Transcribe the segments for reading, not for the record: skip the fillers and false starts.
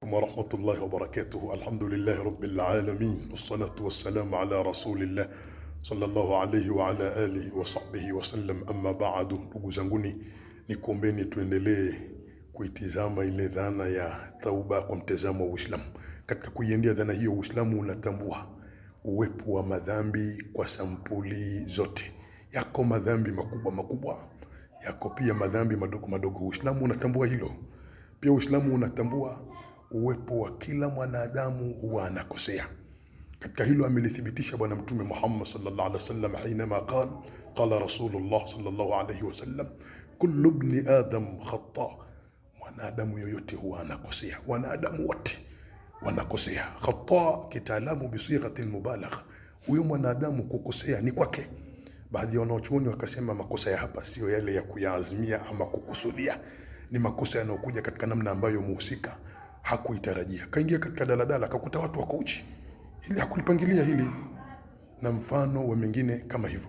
ورحمة الله وبركاته. الحمد لله رب العالمين، والصلاة والسلام على رسول الله صلى الله عليه وعلى آله وصحبه wasallam. Amma baadu, ndugu zanguni, nikuombeni tuendelee kuitizama ile dhana ya tauba kwa mtazamo wa Uislamu. Katika kuiendea dhana hiyo, Uislamu unatambua uwepo wa madhambi kwa sampuli zote. Yako madhambi makubwa makubwa, yako pia madhambi madogo madogo. Uislamu unatambua hilo. Pia Uislamu unatambua uwepo wa kila mwanadamu huwa anakosea. Katika hilo amelithibitisha Bwana Mtume Muhammad sallallahu alaihi wasallam hainama qala Rasulullah sallallahu alaihi wasallam, kullu ibn adam khata, mwanadamu yoyote huwa anakosea. Wanadamu wote wanakosea. Khata kitaalamu bisighati mubalagha, huyo mwanadamu kukosea ni kwake. Baadhi ya wanachuoni wakasema makosa ya hapa sio yale ya kuyaazimia ama kukusudia, ni makosa yanayokuja katika namna ambayo muhusika hakuitarajia. Kaingia katika daladala akakuta watu wako uchi, hili hakulipangilia hili, na mfano wa mengine kama hivyo.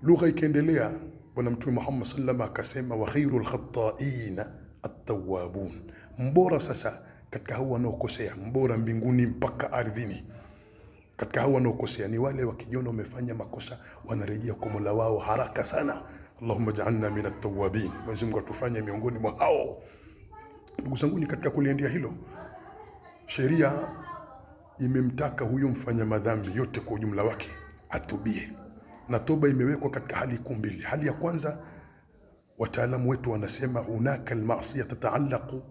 Lugha ikaendelea, Bwana Mtume Muhammad sallallahu alaihi wasallam akasema, wa khairul khata'ina at-tawwabun, mbora sasa katika hao wanaokosea, mbora mbinguni mpaka ardhini katika hao wanaokosea ni wale wakijiona wamefanya makosa wanarejea kwa Mola wao haraka sana. Allahumma ja'alna min at-tawwabin, Mwenyezi Mungu atufanye miongoni mwa hao. Ndugu zangu, ni katika kuliendea hilo, sheria imemtaka huyo mfanya madhambi yote kwa ujumla wake atubie, na toba imewekwa katika hali kuu mbili. Hali ya kwanza, wataalamu wetu wanasema hunaka almasiyah tataallaqu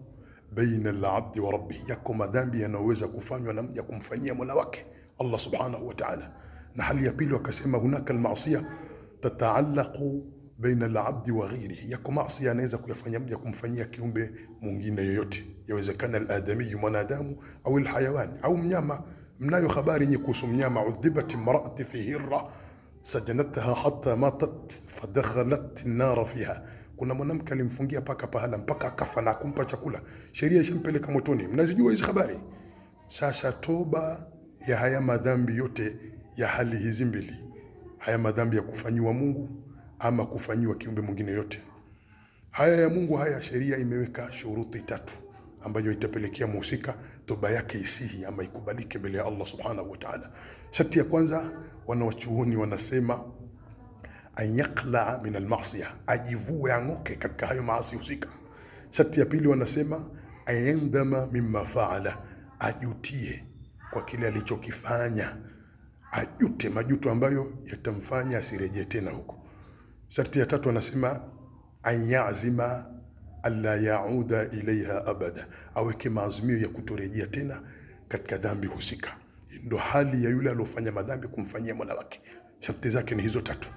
baina alabdi wa rabbih, yako madhambi yanayoweza kufanywa na mja kumfanyia Mola wake Allah subhanahu wa ta'ala. Na hali ya pili wakasema hunaka almasiyah tataallaqu baina alabdi wa ghairihi, yako maasi anaweza kuyafanya mja kumfanyia kiumbe mwingine yoyote. Yawezekana aladami, mwanadamu, au alhayawan, au mnyama. Mnayo habari nyingi kuhusu mnyama, udhibat imraati fi hirra sajanatha hatta matat fadakhalat an-nar fiha, kuna mwanamke alimfungia paka pahala mpaka akafa na kumpa chakula, sheria ishampeleka motoni. Mnazijua hizo habari. Sasa toba ya haya madhambi yote ya hali hizi mbili, haya madhambi ya kufanyiwa Mungu ama kufanyiwa kiumbe mwingine yote, haya ya Mungu, haya sheria imeweka shuruti tatu ambayo itapelekea muhusika toba yake isihi ama ikubalike mbele ya Allah subhanahu wa ta'ala. Sharti ya kwanza, wanawachuoni wanasema anyaqla min almasiyah, ajivue, ang'oke katika hayo maasi husika. Sharti ya pili wanasema ayandama mimma faala, ajutie kwa kile alichokifanya, ajute majuto ambayo yatamfanya asirejee tena huko. Sharti ya tatu wanasema anyazima alla yauda ilaiha abada, aweke maazimio ya kutorejea tena katika dhambi husika. Ndio hali ya yule aliyofanya madhambi kumfanyia Mola wake. Sharti zake ni hizo tatu.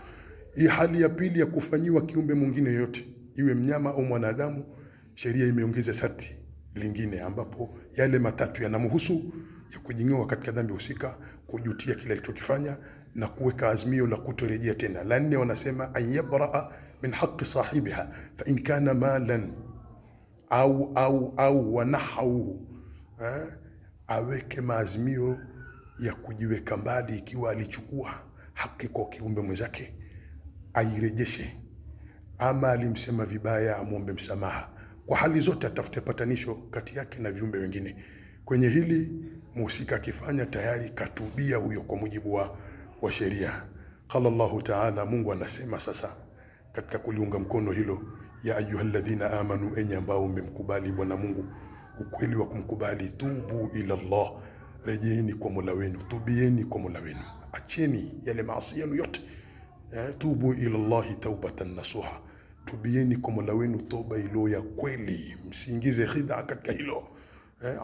Hii hali ya pili ya kufanyiwa kiumbe mwingine yote, iwe mnyama au mwanadamu, sheria imeongeza sharti lingine ambapo yale matatu yanamhusu ya kujingoa katika dhambi husika, kujutia kile alichokifanya na kuweka azimio la kutorejea tena. La nne wanasema ayabraa min haqqi sahibiha fa in kana malan au wanahu, aweke maazimio ya kujiweka mbali ikiwa alichukua haki kwa kiumbe mwenzake airejeshe, ama alimsema vibaya amwombe msamaha. Kwa hali zote atafute patanisho kati yake na viumbe wengine. Kwenye hili muhusika akifanya tayari katubia huyo kwa mujibu wa sheria. Qala Allahu ta'ala, Mungu anasema sasa katika kuliunga mkono hilo, ya ayyuhalladhina amanu, enyi ambao mmemkubali Bwana Mungu ukweli wa kumkubali, tubu ila Allah, rejeeni kwa Mola wenu, tubieni kwa Mola wenu, acheni yale maasi yenu yote. Tubu ila Allahi taubatan nasuha, tubieni kwa Mola wenu toba ilo ya kweli, msiingize khid'a katika hilo.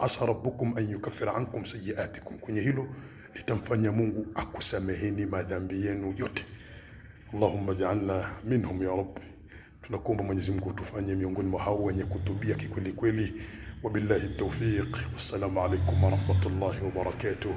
Asa rabbukum an yukaffira ankum sayiatikum, kwenye hilo litamfanya Mungu akusameheni madhambi yenu yote. Allahumma ja'alna minhum ya Rabbi. Tunakuomba Mwenyezi Mungu tufanye miongoni mwa hao wenye kutubia kikweli kweli. Wabillahi tawfiq. Wassalamu alaykum wa rahmatullahi wa barakatuh.